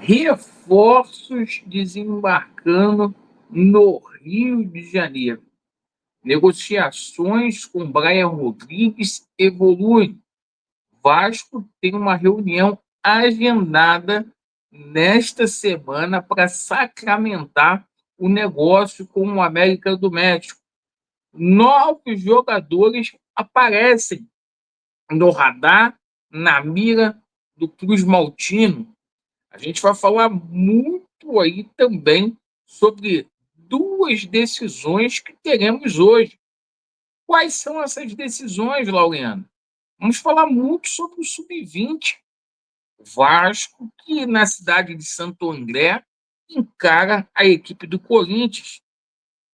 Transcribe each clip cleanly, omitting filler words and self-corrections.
Reforços desembarcando no Rio de Janeiro. Negociações com Brian Rodrigues evoluem. Vasco tem uma reunião agendada nesta semana para sacramentar o negócio com o América do México. Novos jogadores aparecem no radar, na mira do Cruz Maltino. A gente vai falar muito aí também sobre duas decisões que teremos hoje. Quais são essas decisões, Laureano? Vamos falar muito sobre o Sub-20. O Vasco, que na cidade de Santo André encara a equipe do Corinthians.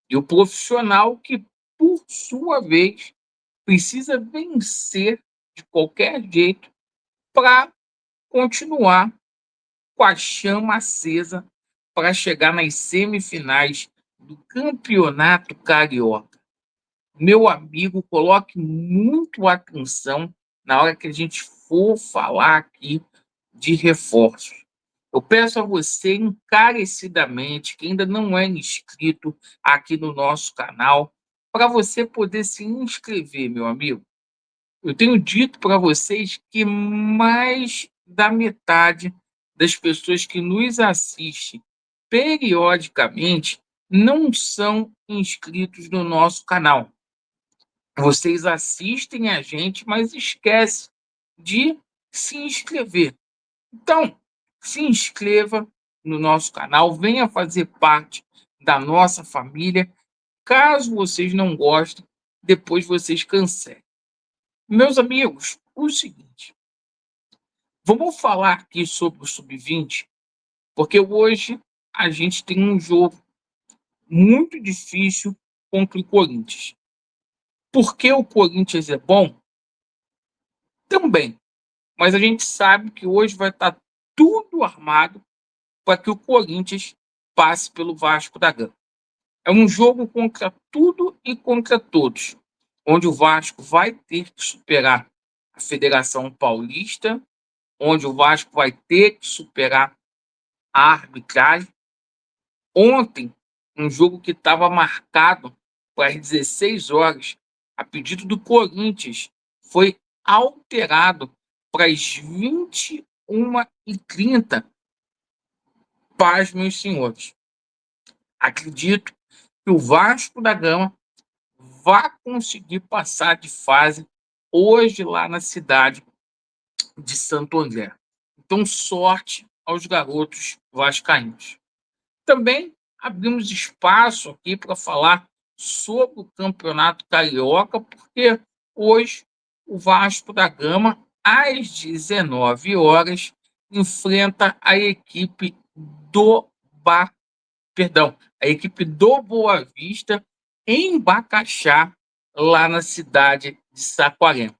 E o profissional que, por sua vez, precisa vencer de qualquer jeito para continuar com a chama acesa para chegar nas semifinais do Campeonato Carioca. Meu amigo, coloque muito atenção na hora que a gente for falar aqui de reforços. Eu peço a você encarecidamente, que ainda não é inscrito aqui no nosso canal, para você poder se inscrever, meu amigo. Eu tenho dito para vocês que mais da metade das pessoas que nos assistem periodicamente não são inscritos no nosso canal. Vocês assistem a gente, mas esquecem de se inscrever. Então, se inscreva no nosso canal, venha fazer parte da nossa família. Caso vocês não gostem, depois vocês cancelem. Meus amigos, o seguinte, vamos falar aqui sobre o Sub-20, porque hoje a gente tem um jogo muito difícil contra o Corinthians. Por que o Corinthians é bom? Também. Mas a gente sabe que hoje vai estar tudo armado para que o Corinthians passe pelo Vasco da Gama. É um jogo contra tudo e contra todos, onde o Vasco vai ter que superar a Federação Paulista, onde o Vasco vai ter que superar a arbitragem. Ontem, um jogo que estava marcado para as 16 horas, a pedido do Corinthians, foi alterado para as 21h30. Paz, meus senhores. Acredito que o Vasco da Gama vai conseguir passar de fase hoje lá na cidade de Santo André. Então, sorte aos garotos vascaínos. Também abrimos espaço aqui para falar sobre o Campeonato Carioca, porque hoje o Vasco da Gama, às 19 horas, enfrenta a equipe do a equipe do Boa Vista em Bacaxá, lá na cidade de Saquarema.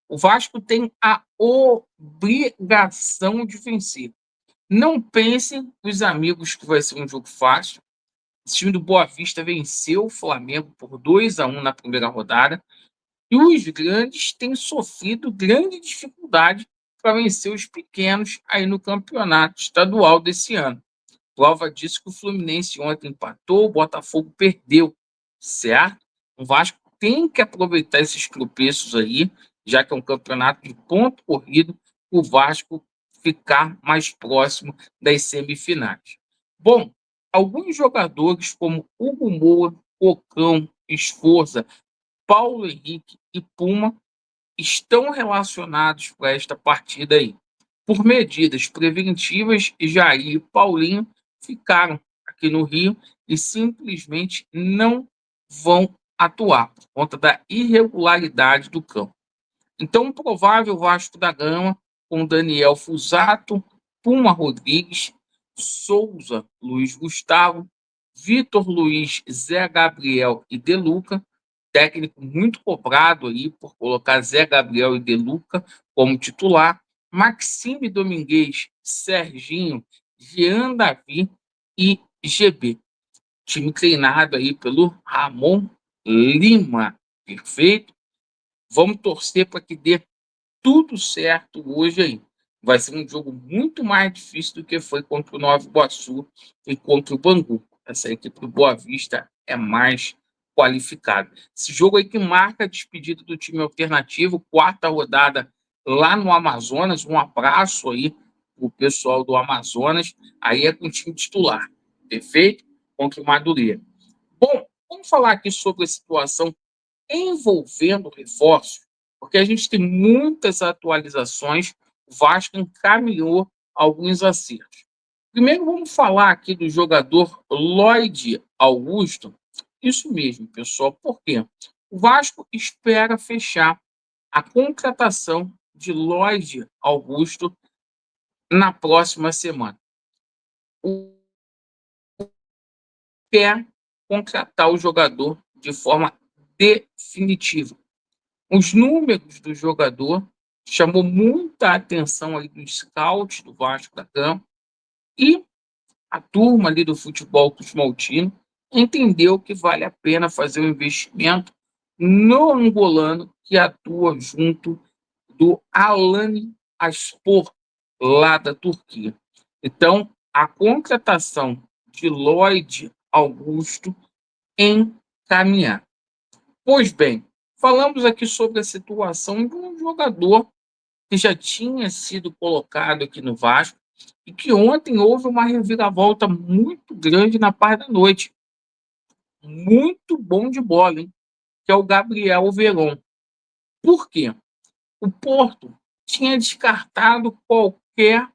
O Vasco tem a obrigação de vencer. Não pensem, os amigos, que vai ser um jogo fácil. O time do Boa Vista venceu o Flamengo por 2-1 na primeira rodada. E os grandes têm sofrido grande dificuldade para vencer os pequenos aí no campeonato estadual desse ano. Prova disso que o Fluminense ontem empatou, o Botafogo perdeu, certo? O Vasco tem que aproveitar esses tropeços aí, já que é um campeonato de ponto corrido, o Vasco ficar mais próximo das semifinais. Bom, alguns jogadores como Hugo Moura, Ocão, Esforza, Paulo Henrique e Puma estão relacionados para esta partida aí. Por medidas preventivas, Jair e Paulinho ficaram aqui no Rio e simplesmente não vão atuar por conta da irregularidade do campo. Então, o provável Vasco da Gama com Daniel Fusato, Puma Rodrigues, Souza, Luiz Gustavo, Vitor Luiz, Zé Gabriel e Deluca, técnico muito cobrado aí por colocar Zé Gabriel e Deluca como titular, Maxime Domingues, Serginho, Jean Davi e GB. Time treinado aí pelo Ramon Lima. Perfeito? Vamos torcer para que dê tudo certo hoje aí. vai ser um jogo muito mais difícil do que foi contra o Nova Iguaçu e contra o Bangu. Essa equipe do Boa Vista é mais qualificada. Esse jogo aí que marca a despedida do time alternativo, quarta rodada lá no Amazonas. Um abraço aí para o pessoal do Amazonas. Aí é com o time titular, perfeito? Contra o Madureira. Bom, vamos falar aqui sobre a situação envolvendo reforços, porque a gente tem muitas atualizações. O Vasco encaminhou alguns acertos. Primeiro, vamos falar aqui do jogador Lloyd Augusto. Isso mesmo, pessoal. Por quê? O Vasco espera fechar a contratação de Lloyd Augusto na próxima semana. O quer contratar o jogador de forma definitiva. Os números do jogador chamou muita atenção ali dos scouts do Vasco da Gama e a turma ali do futebol cosmaltino entendeu que vale a pena fazer um investimento no angolano que atua junto do Alanyaspor, lá da Turquia. Então, a contratação de Lloyd Augusto encaminhar. Pois bem, falamos aqui sobre a situação de um jogador que já tinha sido colocado aqui no Vasco e que ontem houve uma reviravolta muito grande na parte da noite. Muito bom de bola, hein? Que é o Gabriel Veron. Por quê? O Porto tinha descartado qualquer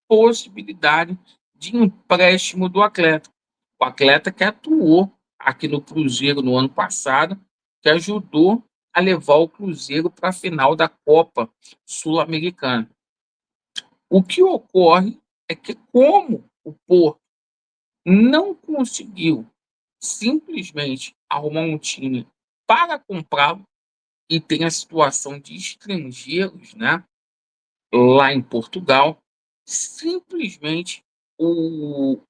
possibilidade de empréstimo do atleta. O atleta que atuou aqui no Cruzeiro no ano passado, que ajudou a levar o Cruzeiro para a final da Copa Sul-Americana. O que ocorre é que, como o Porto não conseguiu simplesmente arrumar um time para comprá-lo, e tem a situação de estrangeiros, né, lá em Portugal, simplesmente o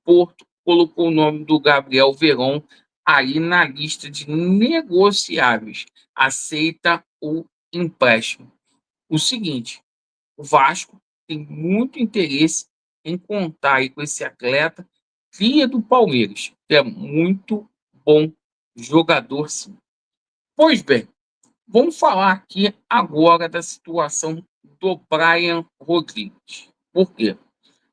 Porto colocou o nome do Gabriel Veron aí na lista de negociáveis, aceita o empréstimo. O seguinte, o Vasco tem muito interesse em contar aí com esse atleta, cria do Palmeiras, que é muito bom jogador, sim. Pois bem, vamos falar aqui agora da situação do Brian Rodrigues. Por quê?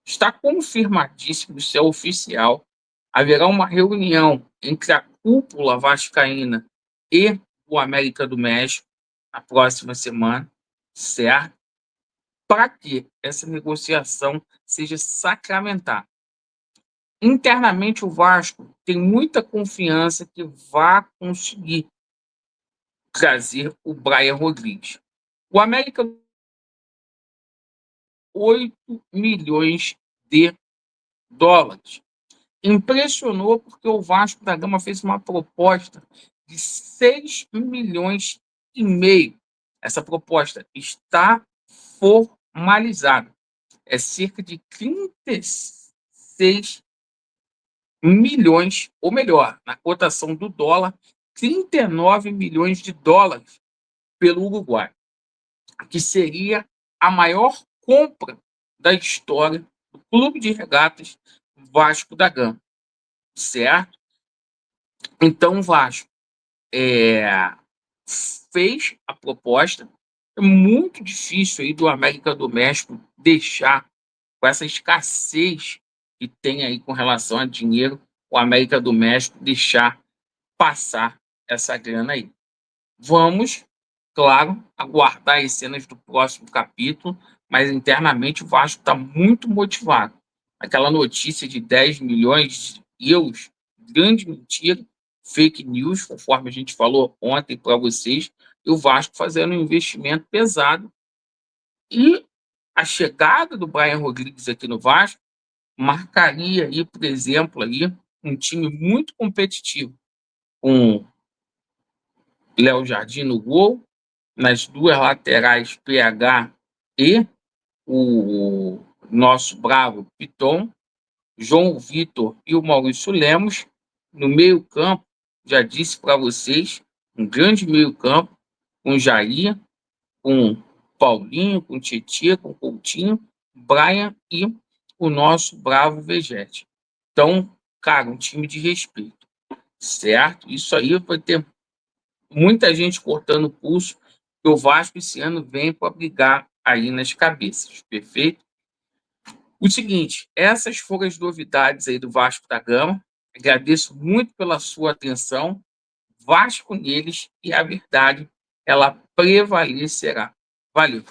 Está confirmadíssimo, isso é oficial. Haverá uma reunião entre a cúpula vascaína e o América do México na próxima semana, certo? Para que essa negociação seja sacramentada. Internamente, o Vasco tem muita confiança que vai conseguir trazer o Brian Rodrigues. O América, 8 milhões de dólares. Impressionou porque o Vasco da Gama fez uma proposta de 6 milhões e meio. Essa proposta está formalizada. É cerca de 36 milhões, ou melhor, na cotação do dólar, 39 milhões de dólares pelo Uruguai, que seria a maior compra da história do Clube de Regatas Vasco da Gama, certo? Então, o Vasco fez a proposta. É muito difícil aí do América do México deixar, com essa escassez que tem aí com relação a dinheiro, o América do México deixar passar essa grana aí. Vamos, claro, aguardar as cenas do próximo capítulo, mas internamente o Vasco está muito motivado. Aquela notícia de 10 milhões de euros, grande mentira, fake news, conforme a gente falou ontem para vocês, e o Vasco fazendo um investimento pesado. E a chegada do Brian Rodrigues aqui no Vasco marcaria aí, por exemplo, aí, um time muito competitivo, com Léo Jardim no gol, nas duas laterais PH e o nosso bravo Piton, João Vitor e o Maurício Lemos. No meio-campo, já disse para vocês, um grande meio-campo, com Jair, com Paulinho, com Tietchan, com Coutinho, Brian e o nosso bravo Vegete. Então, cara, um time de respeito, certo? Isso aí vai ter muita gente cortando o pulso, que o Vasco esse ano vem para brigar aí nas cabeças, perfeito? O seguinte, essas foram as novidades aí do Vasco da Gama. Agradeço muito pela sua atenção. Vasco neles e a verdade, ela prevalecerá. Valeu.